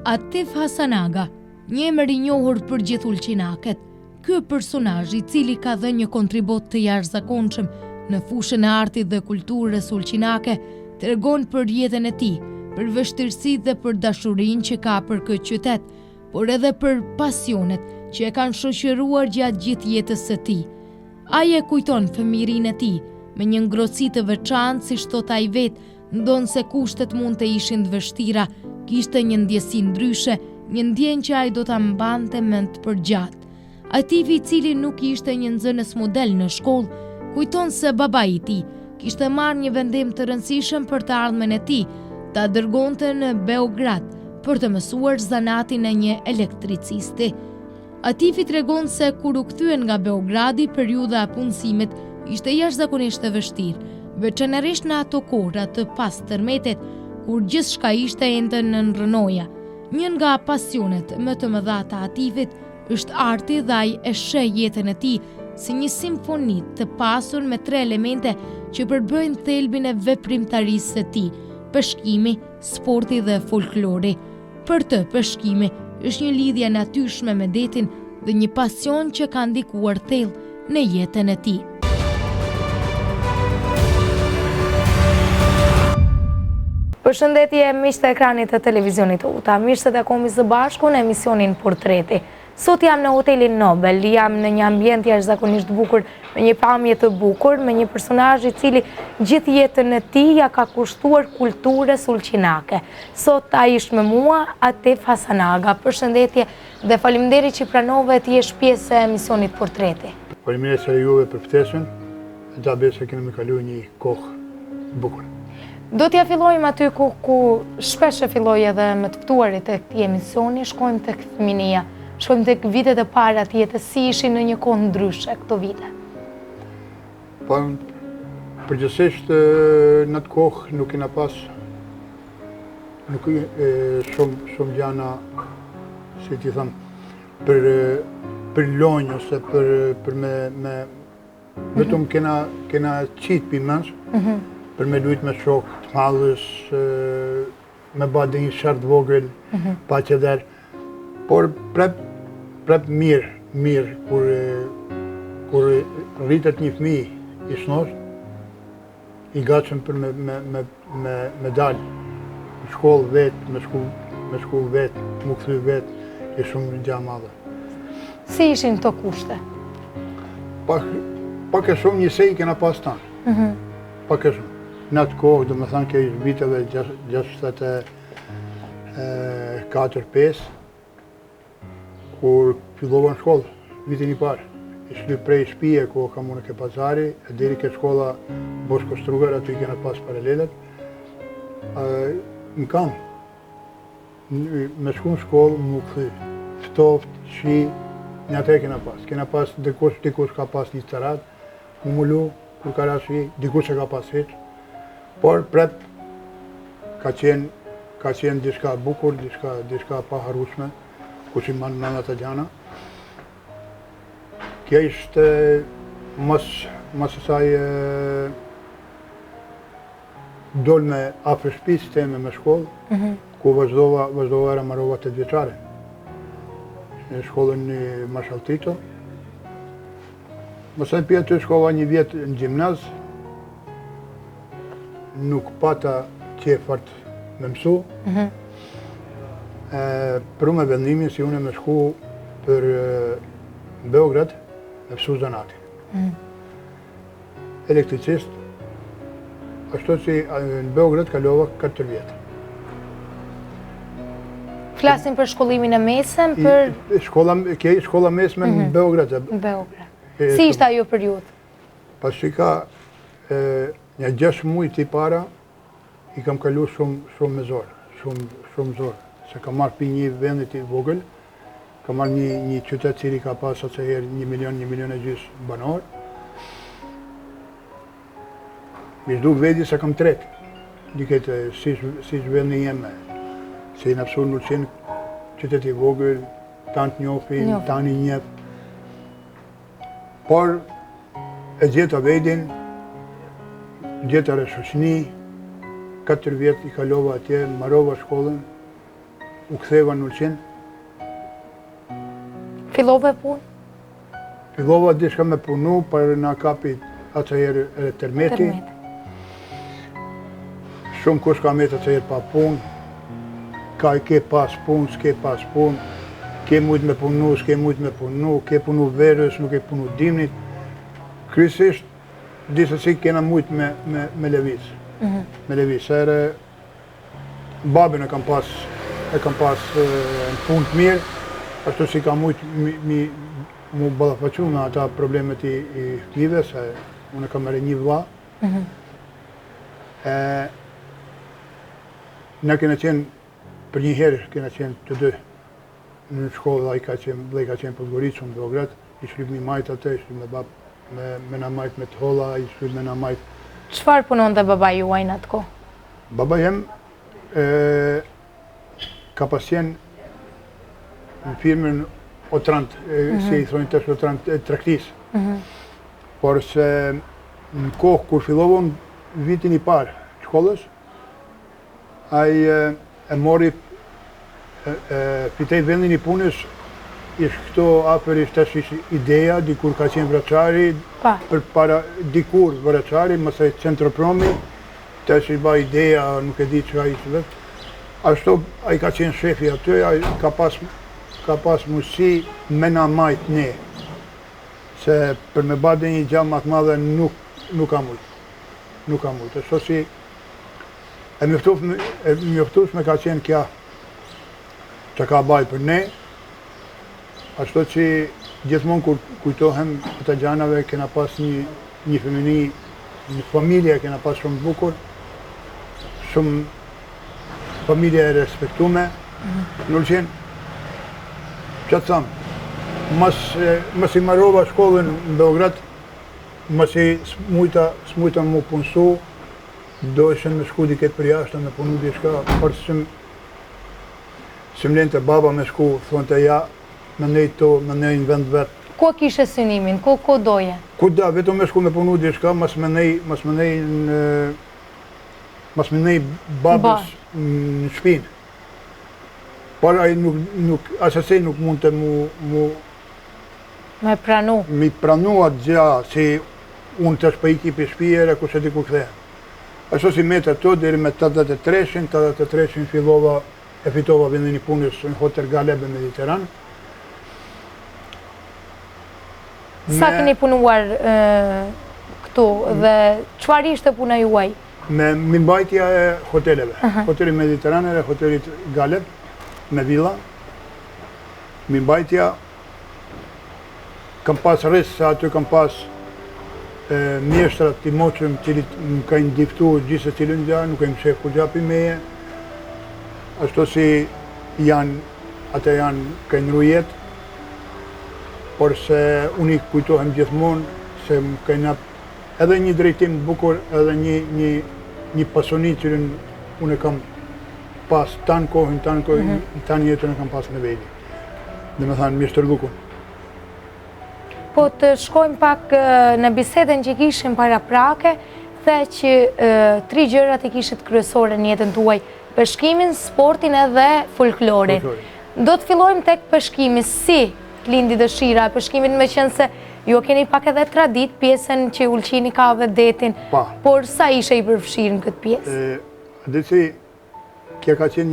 Atif Hasanaga, një emër i njohur për gjithë ulqinaket. Ky personazh i cili ka dhënë një kontribut të jashtëzakonshëm në fushën e artit dhe kulturës ulqinake, tregon për jetën e tij, për vështirësitë dhe për dashurinë që ka për këtë qytet, por edhe për pasionet që e kanë shoqëruar gjatë gjithë jetës së tij. Ai e kujton fëmijërinë e tij me një ngrohtësi të veçantë, siç thot ai vetë, ndonë se kushtet mund të ishin të vështira, kishte një ndjesi ndryshe, një ndjenjë që ai do ta mbante mend përgjatë. Ativi, i cili nuk ishte një nxënës model në shkollë, kujton se babai i tij kishte marrë një vendim të rëndësishëm për të ardhmen e tij, ta dërgonte në Beograd për të mësuar zanatin e një elektricisti. Ativi tregon se kur u kthyen nga Beogradi, periudha e punësimit ishte jashtëzakonisht e vështirë, veçanërisht në ato kohra të pas tërmetit, kur gjithçka ishte ende në rrënoja. Një nga pasionet më të mëdha të Ativit është arti dhe ai e sheh jetën e tij si një simfoni të pasur me 3 elemente që përbëjnë thelbin e veprimtarisë së tij: peshkimi, sporti dhe folklori. Për të, peshkimi është një lidhje natyrshme me detin dhe një pasion që ka ndikuar thellë në jetën e tij. Përshëndetje miq të ekranit të televizionit UTA, mirë se takohemi së bashku në emisionin Portreti. Sot jam në hotelin Nobel, jam në një ambient jashtëzakonisht bukur, me një pamje të bukur, me një personazh i cili gjithë jetën e tij ja ka kushtuar kulturës ulqinake. Sot ai është me mua, Atif Hasanaga. Përshëndetje dhe faleminderit që pranove të jesh pjesë e emisionit Portreti. Faleminderit se juve për ftesën, ta besoj se kemi kaluar një kohë bukur. Do t'ja fillojmë aty ku shpesh e filloj edhe me të ftuarit e këtij emisioni, shkojmë tek fëminia, shkojmë tek vitet e para të jetës, si ishin në një kohë ndryshe këto vite. Po, përgjithsisht në atë kohë nuk kena pas shumë gjana, si ti them, për lonjë ose për me vetëm kena qitë pimens, për me lujt me shokë të madhës, me ba dhe një shartë vogël, pa që derë. Por prep mirë, kur rritet një fëmijë i shnosh, i gatshëm për me dalë në shkollë vetë, me shku vetë, mu këthy vetë, i shumë gja madhe. Si ishin këto kushte? Pak e shumë njësej i kena pas tanë. Pak e shumë. Në atë kohë, do me thanë kjo ishtë viteve 64-5, kur fillova në shkollë, vitin i parë. Ishtë lyp prej shpije, ku kam unë ke pazari, e deri ke shkolla Boshko Strugar, aty i kena pas paralelet. Në kam, me shku në shkollë, më këthy. Ftoft, shi, një atë e kena pas. Kena pas, dikush ka pas një carat, më mullu, kur ka rashi, dikush e ka pas heqë. Por prep ka qenë diçka bukur, diçka pa harueshme, ku që manë në ato gjana. Kjo ishte mas asaj dol me afër shtëpisë teme me shkollë, ku vazhdova era marrova 8 vjeçare. Në shkollën në Marshall Tito. Mësaj pia të shkova një vjet në gjimnaz, nuk pata qefart me mësu. Për me vendimin si unë me shku për Beograd me mësu zanatin. Elektricist, ashtu si në Beograd kalova 4 vjetë. Flasim për shkollimin e mesëm, për... Shkolla mesme në Beograd. Si ishte ajo periudhë? Pasi ka një 6 muaj t'i para, i kam kalu shumë me zorë, shumë zorë. Se kam marrë për një vendit i vogël, kam marrë një qytet cili ka pas atë herë 1 milion e gjys banor. Mi shdu vedi se kam tret, diket si vendi jeme, se i nëpsu në qenë qytet i vogël, tanë të njofin, tanë i njef. Por, e gjeta vedin, gjeta reshoqni, 4 vjetë i kalova atje, marrova shkollën, u ktheva në Ulqin. Fillove punë? Fillova dishka me punu, për na kapi atëherë edhe tërmeti. Shumë kush ka metë atëherë pa punë. Ka i ke pas punë, s'ke pas punë. Ke mujt me punu, s'ke mujt me punu. Ke punu verës, nuk ke punu dimnit. Kryesisht, disa si kena mujt me lëviz. Me lëviz. Ere, babin e kam pas në punë të mirë, ashtu si ka mujt mu ballafaqu me ata problemet i fëmijëve, se unë kam marrë një vëlla. Ne kena qenë, për një herë kena qenë të dy në shkollë, dhe i ka qenë Podgoricë, në Beograd, i shlyp një majtë atë, i shlyp me bab, me na majtë me të holla, i shlyp me na majtë. Çfarë punon dhe baba juaj në atë kohë? Baba jem ka pas qenë në firmën Otrant, si i thonë tash Otrant, traktis. Por se në kohë kur fillovon vitin i parë shkollës, ai e mori fitej vendin i punës, ishtë këto afer ishte ideja, dikur ka qenë vraçari, për para dikur vraçari, mëse Centropromi, tash i ba ideja, nuk e di që a ishte vetë. Ashtu, a i ka qenë shefi aty, a i ka pas mundësi me na majt ne. Se për me bade një gjamë atë madhe nuk ka mujt. Nuk ka mujt. Ashtu si e mjoftus me ka qenë kja që ka baj për ne. Ashtu që gjithmonë kur kujtohem këta gjanave, kena pas një femini, një familje kena pas shumë bukur, shumë familje e respektume, në Ulqin. Që të thamë, mas i marrova shkollën në Beograd, mas i s'mujta mu punësu, do ishen me shku diket për jashtë, me punu diçka, për s'm lente baba me shku, thonë të ja, me nejtë to, me nejtë në vend vetë. Ko kishe synimin, ko doje? Ku da, vetëm me shku me punu diçka, mas me nejtë babës në shpinë. Por ai asasej nuk mund të me pranu. Mi pranu atë gjë, si unë të shpa iki për shpijere, ku se di ku këthejë. Ashtu si me të ato, deri me 83-in fillova e fitova vendin i punës në Hotel Galeb e Mediteran. Sa keni punuar këtu dhe çfarë ishte puna juaj? Me mbajtja e hoteleve. Hoteli Mediteran e hotelit Galeb, me villa. Mi mbajtja, kam pas rrisë, se aty kam pas mjeshtrat të moqëm, cilit më kajnë diftu gjithë cilin gja, nuk e më shef kur gjapi meje. Ashtu si ata janë kajnë rujet, por se unë i kujtohem gjithmonë, se më kajnë edhe një drejtim bukur, edhe një pasoni cilin unë e kam pas tanë kohën, tanë jetën e kam pas në vejdi. Dhe me thanë, mjeshtër lukun. Po të shkojmë pak në bisedën që kishim para prake, the që 3 gjërat e kishit kryesore në jetën tuaj, peshkimin, sportin edhe folklorin. Do të fillojmë tek peshkimi, si lindi dëshira e peshkimit, me qenë se jo keni pak edhe tradit, pjesën që Ulqini ka dhe detin, por sa ishe i përfshirë në këtë pjesë? Dhe që kja ka qenë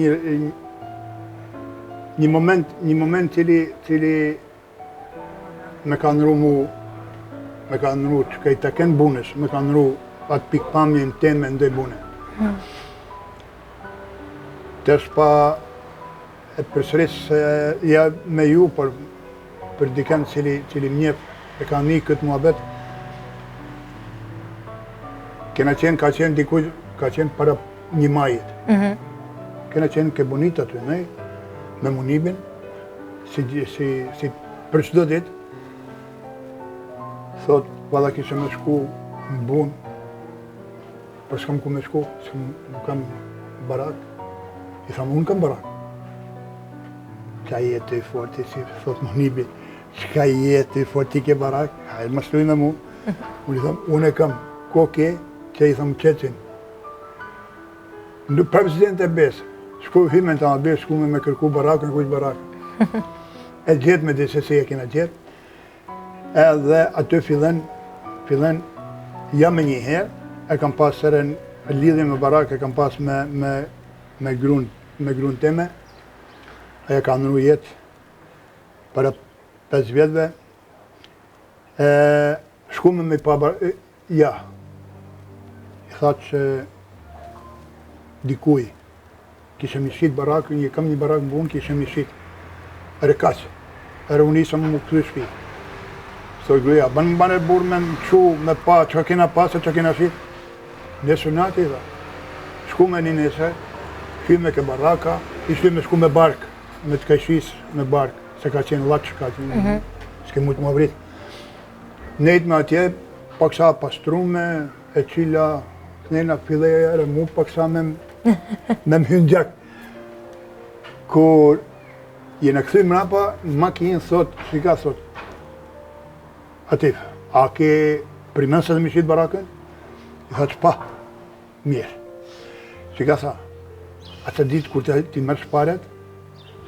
një moment cili me ka nëru që ka i të kenë bunës, me ka nëru atë pikpamjen teme ndoj bune. Të shpa e përsëris ja me ju, për diken cili mjef e ka një këtë muhabet, ka qenë para një majit. Kena qenë ke bonit aty, me munibin, si për çdo ditë, thot, valla kishe me shku në bun, për s'kam ku me shku, nuk kam barak. I thamë, unë kam barak. Qa jetë i forti, si thot munibi, qka jetë i forti ke barak, hajë më shluj me mu. Unë i thamë, unë e kam, ko ke, që i thamë qecin. Në president e besë, Shku hyme në të autobus, shku me kërku barakën, kush barakën. E gjetë me dhe se e kena gjetë. Edhe aty fillen jam me një herë, e kam pas sërën lidhje me barakë, e kam pas me grunë teme. Aja ka nëru jetë para 5 vjetëve. Shku me pa barakë, ja. I thatë që dikuj, kishe mi shqit barakën, kam një barakë më bunë, kishe mi shqit. Ere kaqë, ere unë isë më këthy shpi. Soj gruja, banë e burë me në qu, me pa, që kena pasë, që kena shqit. Nesër nati, dhe. Shku me një nesër, hyme ke baraka, ishte me shku me barkë, me të kajshis me barkë, se ka qenë latë që ka qenë, s'ke mu të më vritë. Nejtë me atje, paksa pastrume, e qila, kënena fileja ere mu paksa me më hynë gjak. Kur jena këthy mrapa, makinë thot, si ka thot, Atif, a ke primen se të mi shqitë barakën? I tha që pa, mirë. Si ka tha, atë ditë kur ti mërë shparet,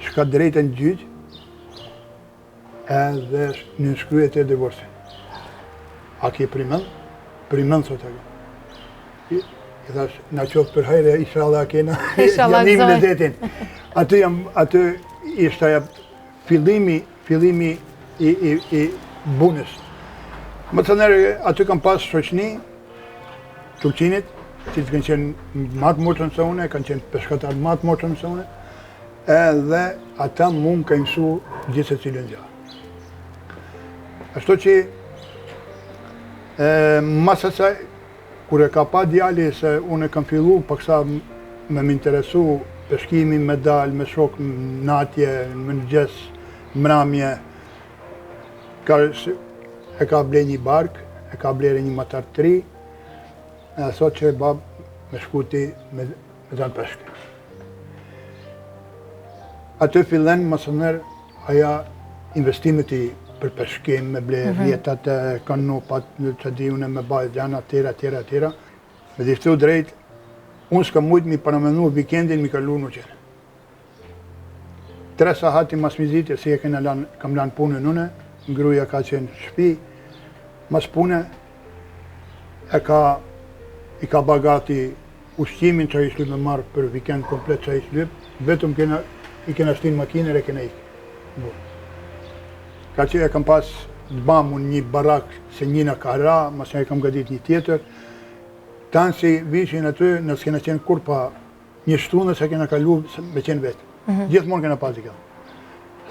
shka drejtë në gjyqë, edhe në nënshkryet e divorci. A ke primen? Primen, thot e ke. I thash, na qoftë për hajre, inshallah a kena, janim lezetin. Aty ishte fillimi i bunës. Më të nërë, aty kam pas shoqni, Turqinit, që kanë qenë matë moqën se une, kanë qenë peshkatar matë moqën se une, edhe ata mu më ka mësu gjithë se cilën gjë. Ashtu që, mas asaj, kur e ka pa djali se unë kam fillu, paksa me m'interesu peshkimi, me dal, me shok, natje, me nëgjes, mramje, e ka ble një bark, e ka blere një matar 3, e thot që bab me shkuti me zanë peshke. Aty fillen masëner aja investimet i për peshkim, me ble rjetat, kanopat, që di une me bajt gjana, tjera. Me diftu drejt, unë s'ka mujtë mi paramenu vikendin mi kalu në qenë. 3 sahati mas mizitje, si e kam lanë punën une, ngruja ka qenë shpi, mas pune i ka bagati ushqimin që i shlyp me marë për vikend komplet që i shlyp, vetëm i kena shtinë makinër e kena ikë. Ka që e kam pas bamun një barak se njëna ka ra, mas e kam gadit një tjetër, tanë si vishin aty nësë kena qenë kur pa një shtunë se kena kalu me qenë vetë. Gjithmonë kena pas i ka.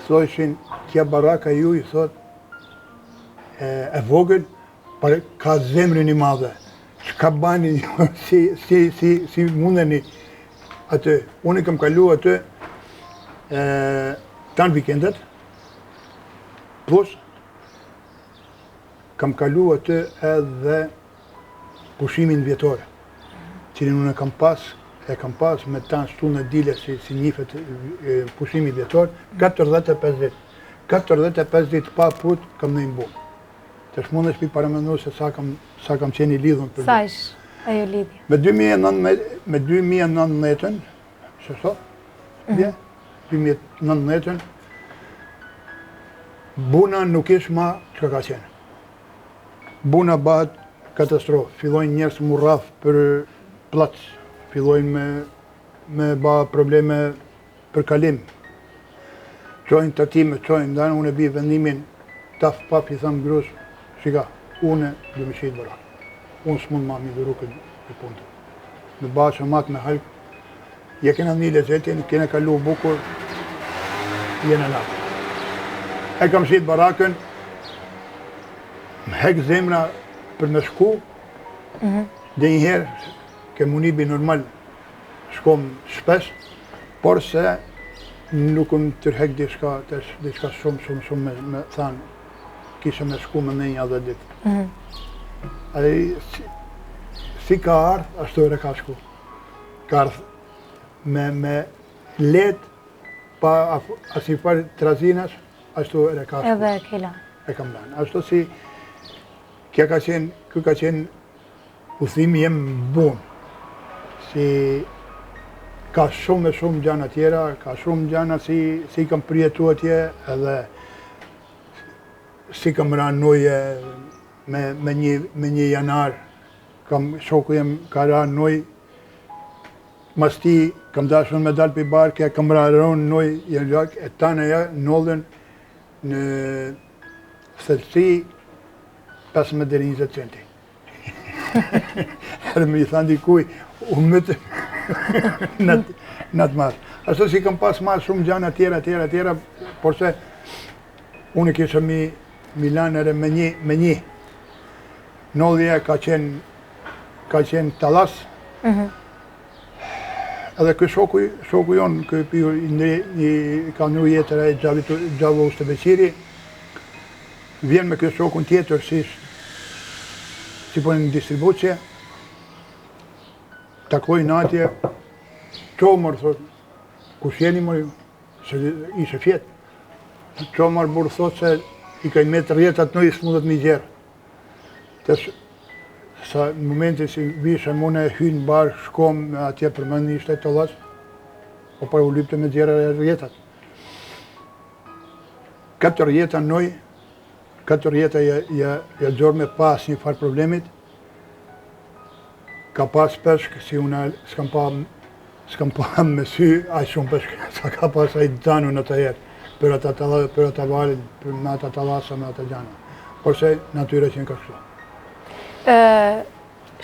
Thoshin, kja baraka ju i thot, e vogël, ka zemrin i madhe. Çka bani ju, si mundeni aty. Unë i kam kalu aty tanë vikendet, plus kam kalu aty edhe pushimin vjetore, cilin unë e kam pas me tanë shtunë e dile si njifet pushimi vjetor, 45 dit. 45 dit pa put kam në imbu. Të shmune shpi paramenu se sa kam qeni lidhën për Sa ish ajo lidhje? Me 2019, që so? 2019, buna nuk ish ma që ka qenë. Buna bëhet katastrofë, fillojnë njerës mu rraf për plac, fillojnë me ba probleme për kalim. Qojnë tatime, danë unë e bi vendimin, taf pap i thamë grus, shika, unë dhe me qitë barak. Unë s'mund ma mi dhuru këtë punët. Me ba që matë me halkë, je kena një lezetin, kena kalu bukur, jena latë. E kam qitë barakën, më hek zemra për me shku, dhe njëherë, ke munibi normal, shkom shpesh, por se nuk më tërhek diçka shumë me thanë, kishe me shku me një dhe ditë. Si ka ardhë, ashtu e ka shku. Ka ardhë me letë, pa asifar trazinas, ashtu e ka shku. Edhe e ke lanë. E kam lanë. Ashtu si, kjo ka qenë uthimi jem bunë. Si ka shumë gjana tjera, ka shumë gjana si kam përjetu atje, edhe si kam ranuje me një janar, shoku jem ka ranoj, mas ti kam dashur me dal për barke, kam ranoj jenë gjak, e tane ja nollën në thellësi 15 deri 20 centi. Edhe me i thanë dikuj, u mëtë në të marë. Ashtu si kam pas marë shumë gjana tjera, por se unë kisha mi lanere me një. Nollja ka qenë talas. Edhe kë shoku jonë, ka nru jetër e Gjavo Ustebeqiri, vjen me kë shokun tjetër si po në distribucije, takoj në atje, qomër, thot, kush jeni mërë, se ishe fjetë. Qomër burë thot se i kajnë metë rjetat në i s'mundet mi gjerë. Sa në momentin si vishe mune hynë barë, shkom atje për mëndi ishte të lasë, o për u lypte me gjerë rjetat. 4 rjeta noj, 4 rjeta ja gjorë me pas një farë problemit, ka pas peshk, si unë s'kam pa me sy, aq shumë peshk, sa ka pas a i dzanu në të herë, për ata valit, për me ata talasa, me ata gjana. Por se natyre që në ka kështu.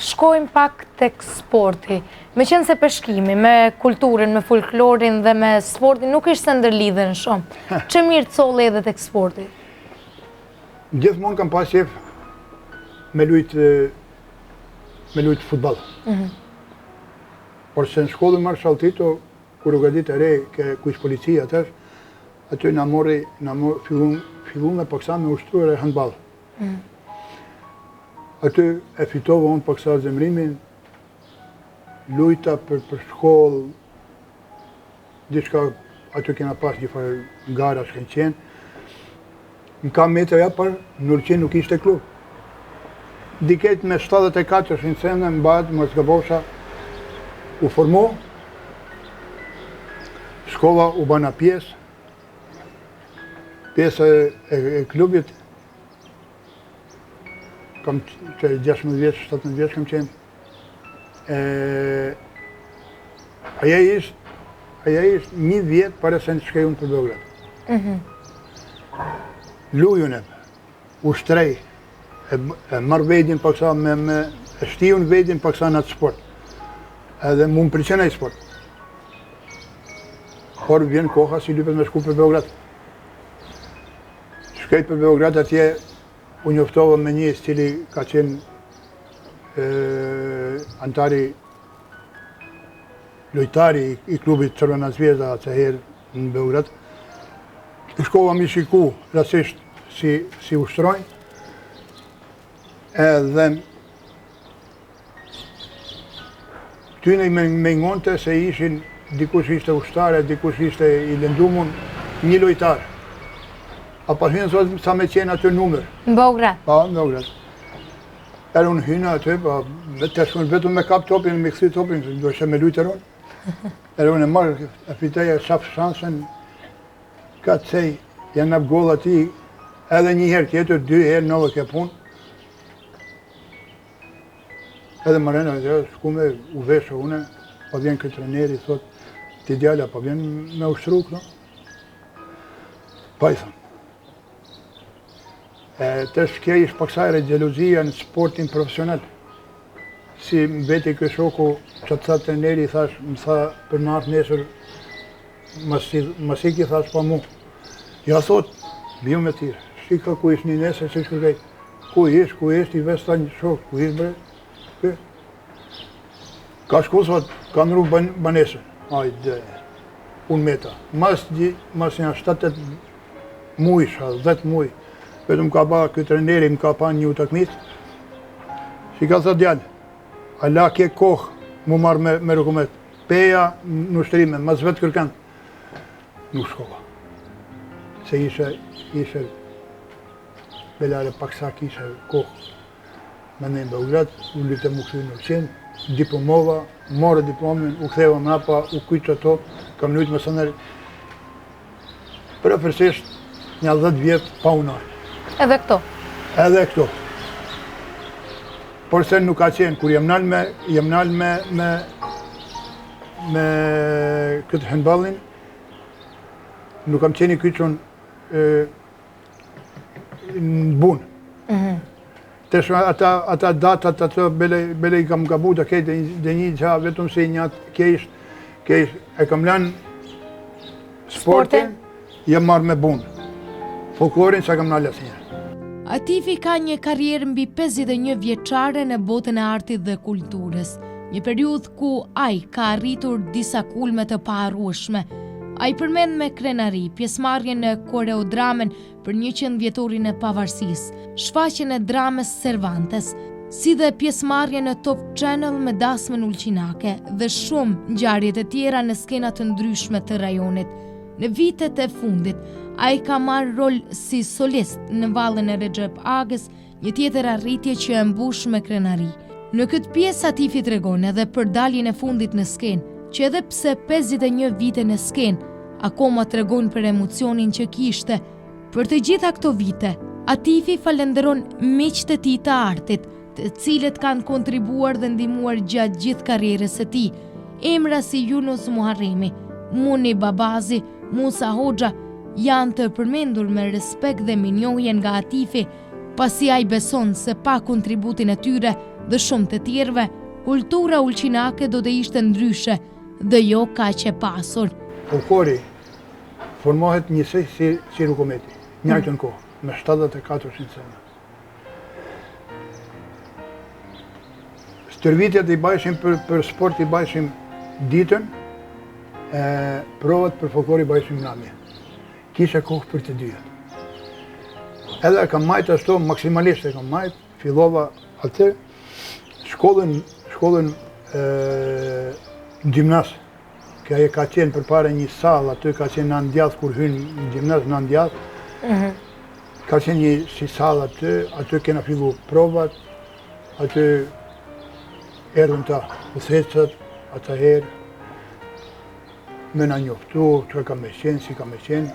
Shkojmë pak tek sporti. Me qenë se peshkimi, me kulturën, me folklorin dhe me sportin, nuk ishte ndërlidhen shumë. Që mirë të colle edhe tek sporti? Gjithmonë kam pas qef me lujtë futbal. Por se në shkollën Marshall Tito, kur u gadit e re, ku ishë policia atër, aty na morri fillu me paksa me ushtruar e handball. Aty e fitova unë paksa zemrimin, lujta për shkollë, diçka aty kena pas një farë gara shkën qenë. Në kam metra ja për Nurqin nuk ishte klub. Diket me 74 shincene në badë, më s'gabosha, u formo, shkova u bana pjesë e klubit, kam që 16 vjeç, 17 vjeç kam qenë. Aja ishtë 1 vjetë pare se në shkej unë për Beograd. Lujun u shtrej, e marrë vedin paksa e shtijun vedin paksa në atë sport. Edhe mu më përqena i sport. Por vjen koha si lypet me shku për Beograd. Shkej për Beograd atje, u njoftova me një cili ka qenë antari, lojtari i klubit Crvena Zvezda atë herë në Beograd. Shkova mi shiku rasisht si ushtrojnë, edhe tyne me ngonte se ishin dikush ishte ushtare, dikush ishte i lëndumun, një lojtar. A pa hynë sot sa me qenë aty numër. Në Beograd? Pa, në Beograd. Erë unë hynë aty, të shkën vetëm me kap topin, me këthi topin, do ishe me lujtër unë. Erë unë e marrë, e fiteja, shaf shansën, ka të cej, janë nap golla ti, edhe një herë tjetër, 2 herë në ke punë. Edhe më rena, shku me u veshë une, pa vjen këtë treneri, thot, ti djalla, pa vjen me ushtru këto. Pa i thëmë. Të shkej ish paksajre gjeluzia në sportin profesional. Si mbeti kë shoku që të tha treneri, thash, më tha për natë nesër, masi ki thash pa mu. Ja thot, bjo me tire, shika ku ish një nesër që shkërgej. Ku ish, i vesh ta një shok, ku ish bre? Ka shku thot, ka nru banesën. Ajde, unë meta. Mas një 7-8 mujsha, 10 muj. Vetëm ka ba këtë treneri, më ka pa një utakmit. Si ka thot djallë, ala ke kohë mu marrë me rëkumet. Peja në ushtrime, mas vetë kërkan. Nuk shkova. Se ishe belare paksak ishe kohë. Me në Beograd, unë lyte më kësë në qenë, diplomova, morë diplomin, u ktheva mrapa, u kujtë ato, kam lujtë masoner, përëfërsisht një 10 vjetë pa unar. Edhe këto? Edhe këto. Por se nuk ka qenë, kur jam nalë me këtë handballin, nuk kam qenë i kyçun në bunë. Të shumë ata datat, ato bele i kam gabu të kejtë dhe një qa vetëm se një kesh e kam lanë sportin, jam marrë me bunë. Folklorin që kam nalë asë një. Atifi ka një karrierë mbi 51 vjeçare në botën e artit dhe kulturës, një periudhë ku ai ka arritur disa kulme të paharrueshme. Ai përmend me krenari pjesëmarrjen në koreodramen për 100 vjetorin e pavarësisë, shfaqjen e dramës Cervantes, si dhe pjesëmarrjen në Top Channel me dasmën ulqinake dhe shumë ngjarje të tjera në skena të ndryshme të rajonit. Në vitet e fundit, ai ka marrë rol si solist në vallën e Recep Agës, një tjetër arritje që e mbush me krenari. Në këtë pjesë Atifi tregon edhe për daljen e fundit në skenë, që edhe pse 51 vite në skenë, akoma tregon për emocionin që kishte. Për të gjitha këto vite, Atifi falenderon miqtë e tij të artit, të cilët kanë kontribuar dhe ndihmuar gjatë gjithë karrierës së tij. Emra si Yunus Muharremi, Muni Babazi, Musa Hoxha janë të përmendur me respekt dhe minjohjen nga Atifi, pasi ai beson se pa kontributin e tyre dhe shumë të tjerëve, kultura ulqinake do të ishte ndryshe dhe jo kaq e pasur. Folklori formohet njësej si rukometi, njëjtën kohë, me 74 sene. Stërvitjet i bajshim për sport i bajshim ditën, provat për folklori bajshim nami. Kisha kohë për të dyja. Edhe kam majtë ashtu, maksimalisht e kam majtë, fillova atë, shkollën në gjimnas, ajo ka qenë përpara një salë, aty ka qenë në ndjath, kur hynë në gjimnas në ndjath, ka qenë një si salë aty kena fillu provat, aty erdhën ta udhëheqët, atëherë, me na njoftu, që ka me qenë, si ka me qenë,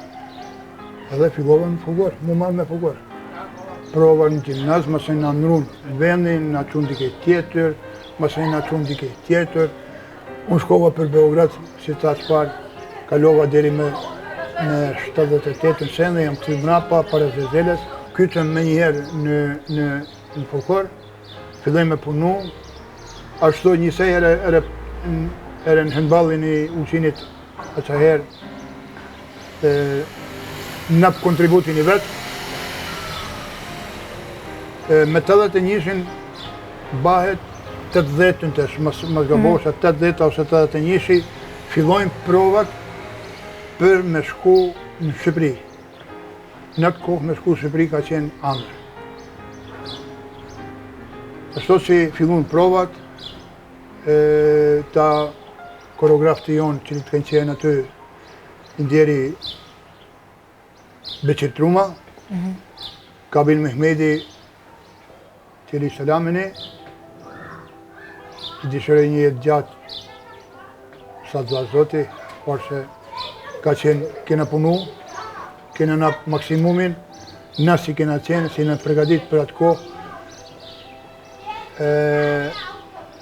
edhe fillova në folklor, mu marrë me folklor. Prova në gjimnas, mëse në ndrunë në vendin, në qunë dike tjetër, mëse në qunë dike tjetër. Unë shkova për Beograd, si ta shpar, kalova deri me 78 sene, jam këthy mrapa, para Zezeles, kytëm me njëherë në folklor, filloj me punu, ashtu njësej ere në handballin i ulqinit atëherë, nëpë kontributin i vetë. Me 81-shin bahet 80-ën tesh, mas gabosha 80 ose 81-shi, fillojnë provat për me shku në Shqipëri. Në atë kohë me shku në Shqipëri ka qenë ëndër. Ashtu si fillojnë provat, ta koreografët jonë që të kanë qenë aty, ndjeri Beqir Truma, Kabil Mehmedi, Qeli Salamini, i dishore një jetë gjatë sa të zoti, por se ka qenë, kena punu, kena në maksimumin, na si kena qenë, si në pregadit për atë kohë,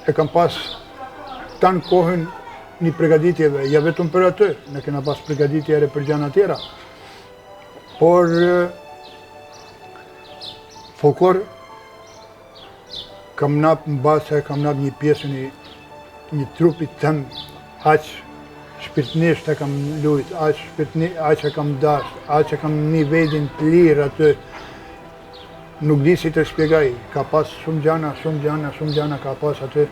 e kam pas tanë kohën një pregaditjeve, ja vetëm për atë, ne kena pas pregaditjeve për gjana tjera, por folklor kam nap në base, kam nap një pjesë një trupit tem, aq shpirtnisht e kam lujt, aq e kam dash, aq e kam një vedin të lirë aty. Nuk di si të shpjegaj, ka pas shumë gjana ka pas aty,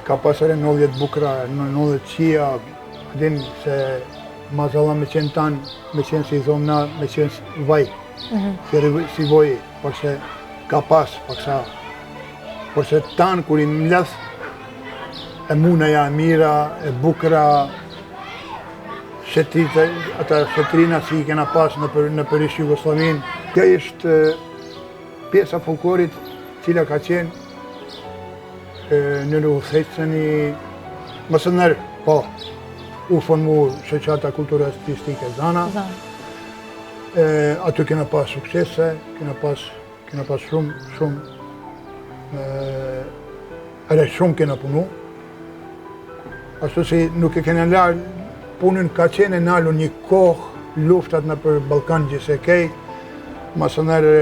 ka pas ere nëlljet bukra, nëlljet qia, din se mazalla me qenë tanë, me qenë si zonë na, me qenë vaj, si voji, por se ka pas, paksa. Por se tanë kur i mleth, e munaja e mira, e bukra, ata shetrina si i kena pas në Perish Jugoslavin. Kjo ishte pjesa folklorit cila ka qenë në udhëheqësën i mësë nërë, po, u formu shoqata kulturë artistike Zana. Aty kena pas suksese, kena pas shumë, edhe shumë kena punu. Ashtu si nuk e kena larë punën ka qenë e nalu një kohë luftat në për Balkan gjithsekej, masënërë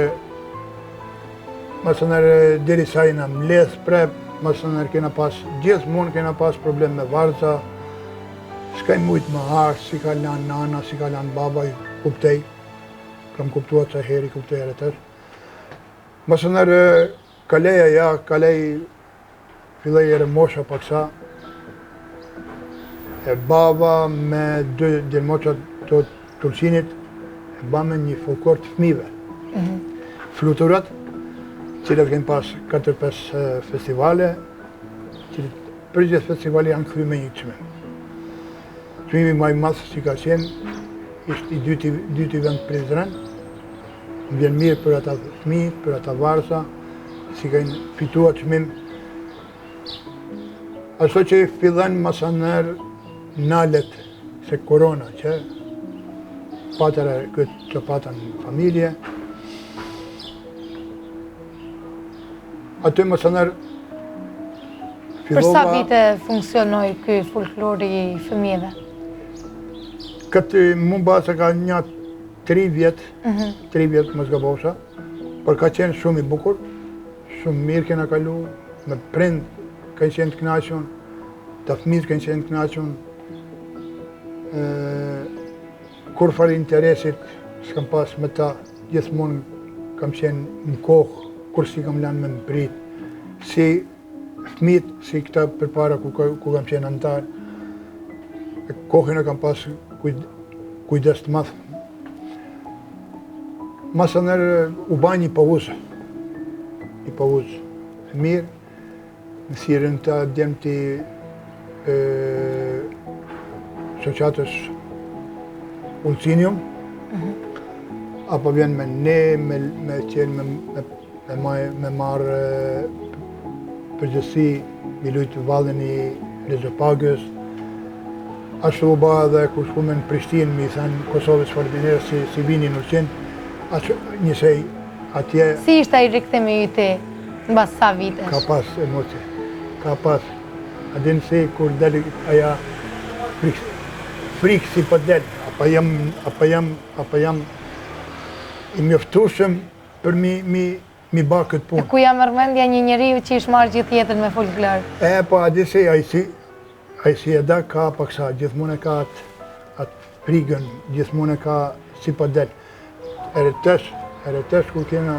deri sa jena mledh prep, masënërë kena pas, gjithmonë kena pas problem me varza, s'kaj mujtë më harë, si ka lanë nana, si ka lanë baba, kuptej, kam kuptua që heri, kuptej e tërë. Masënërë kaleja, kalej fillej e mosha paksa, e baba me dy djelmoqat të Tulqinit, e ba me një folklor të fëmive. Fluturat, cilët kemi pas 4-5 festivale, cilët për gjithë festivali janë këthy me një çmim. Çmimi më i madh që ka qenë, ishte i dyti vend Prizren, më vjen mirë për ata fëmijë, për ata varza, si kanë fituar çmim. Ashtu që fillën masaner nalet se korona që patëre këtë që patën familje. Aty masaner Për sa vite funksionoi ky folklori i fëmijëve? Këtë mund ba se ka një 3 vjetë, 3 vjetë më zgabosha, por ka qenë shumë i bukur, shumë mirë kena kalu, me prind kanë qenë të knaqun, të fëmijët kanë qenë të knaqun, kur fare interesit s'kam pas me ta, gjithmonë kam qenë në kohë, kur si kam lanë me më prit, si fëmijët, si këta përpara ku kam qenë antar, kohën e kam pas kujdes të madh. Masënër u ba një pauzë, mirë, në thirrën të djemë të shoqatës Ulcinium, apo vjen me ne, me qenë me marrë përgjësi, mi lujtë vallën i Rezopagës. Ashtu u ba dhe kur shkume në Prishtinë, mi thënë Kosovës Farbinerës si vini në Ulcin, njësej atje... Si ishte ai rikthimi yti mbas sa vitesh? Ka pas emocie, ka pas. A dinë se kur deli aja frikë si për del, apo jam i mjoftueshëm për mi ba këtë punë. Ku jam mërmendja një njeriu që ish marrë gjithë jetën me folklor? Po, a di se ai si edhe ka paksa, gjithmonë e ka atë frigën, gjithmonë e ka si për del. Ere tesh kur kena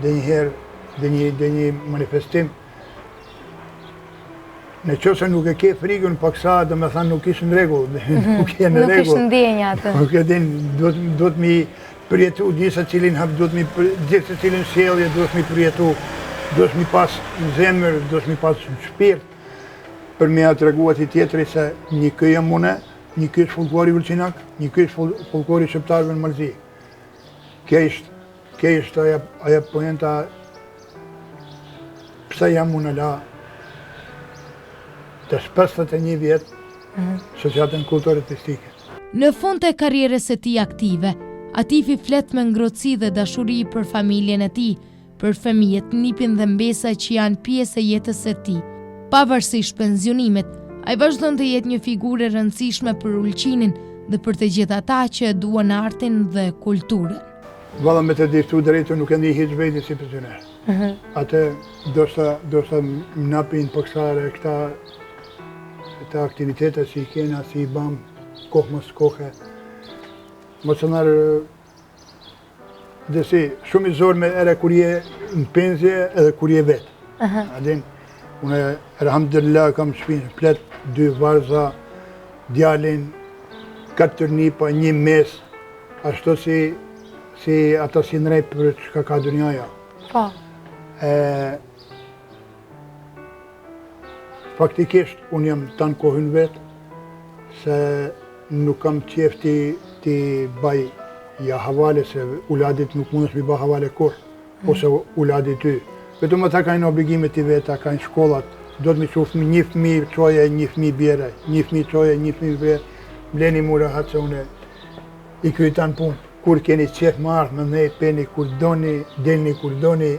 dhe njëherë dhe një manifestim, në qëse nuk e ke frigën paksa, dhe me thanë nuk ishë në regull, nuk e në regull. Nuk ishë ndjenja atë. Nuk e din, do të mi përjetu gjithë cilin hap, do të mi gjithë cilin sjellje, do të mi përjetu, do të mi pas në zemër, do të mi pas në shpirt, për me atë reguat i tjetëri se një këj jam une, një këj është folklori Ulqinak, një këj është folklori shqiptarëve në Malzi. Kje është aja pojenta pse jam une la të 51 vjetë shoqatën kulturë artistike. Në fund të karrierës së tij aktive, Atifi flet me ngrohtësi dhe dashuri për familjen e tij, për fëmijët, nipin dhe mbesa që janë pjesë e jetës së tij. Pavarësisht pensionimit, ai vazhdon të jetë një figurë e rëndësishme për Ulqinin dhe për të gjithë ata që duan artin dhe kulturën. Valla me të dishtu drejtë nuk e ndi hiç veti si pensioner. Atë do të më napin përsare këta aktivitetet që i kena, si i bam kohë mos kohë. Mocionar dhe si shumë i zorë me ere kur je në penzje edhe kur je vetë. Adin, unë elhamdulillah kam shpinë plet, 2 varza, djalin, 4 nipa, 1 mes, ashtu si ata si nërej për çka ka dunjaja. Po. Faktikisht, unë jam tanë kohën vetë, se nuk kam qefti ti baj ja havale, se uladit nuk mundës mi ba havale kur, ose uladit ty. Vetëm ata kanë obligimet i veta, kanë shkollat, do të më shoh një fëmijë çoje, një fëmijë bjere, një fëmijë çoje, një fëmijë bjere, bleni mu rahat se unë i krytan punë. Kur keni qef më ardhë, më nejt peni kur doni, delni kur doni,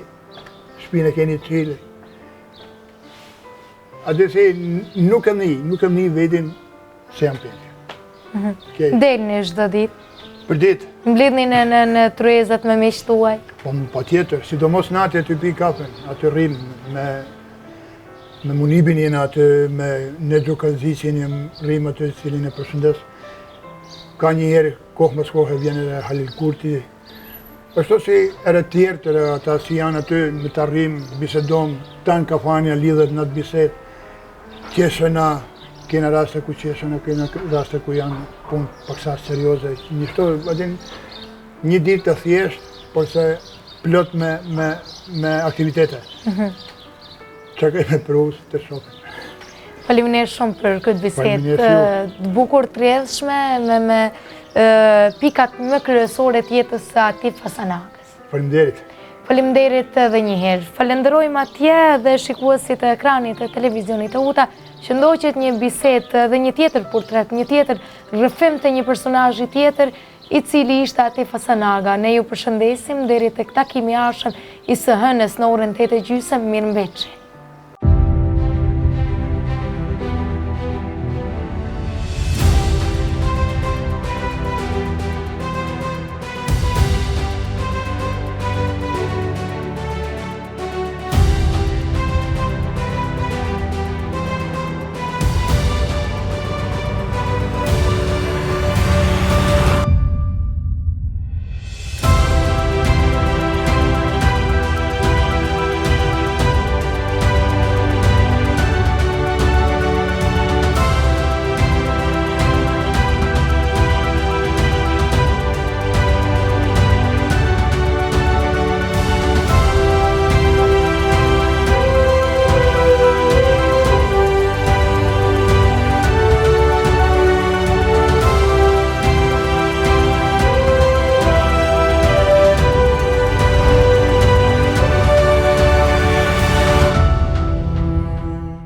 shpina keni qile. A dhe se nuk e një vedin se jam peni. Delni çdo ditë? Për ditë. Mblidhni në tryezat me miqtë tuaj? Po tjetër, sidomos natë të pi kafen, atë rrim me munibin jenë atë, me në Gjukalzicin jem rrim atë cilin e përshëndes. Ka një herë, kohë mësë kohë, vjen edhe Halil Kurti. Ashtu si ere tjertë, ata si janë aty, me të rrim, bisedom, tanë kafanja lidhet në atë bised. Qeshëna, kena raste ku qeshëna, kena raste ku janë punë paksa serioze. Një ditë të thjeshtë, por se plot me aktivitete. Që kemi pruvës të shopin. Faleminderit shumë për këtë bisedë të bukur të rrjedhshme me pikat më kryesore të jetës së Atif Hasanakës. Faleminderit. Faleminderit edhe një herë. Falenderojmë atje dhe shikuesit e ekranit të televizionit të Uta që ndoqet një bisedë dhe një tjetër portret, një tjetër rrëfim të një personazhi tjetër i cili ishte Atif Hasanaga. Ne ju përshëndesim deri tek takimi i ardhshëm i së hënës në orën 8:30. Mirëmbëjtje.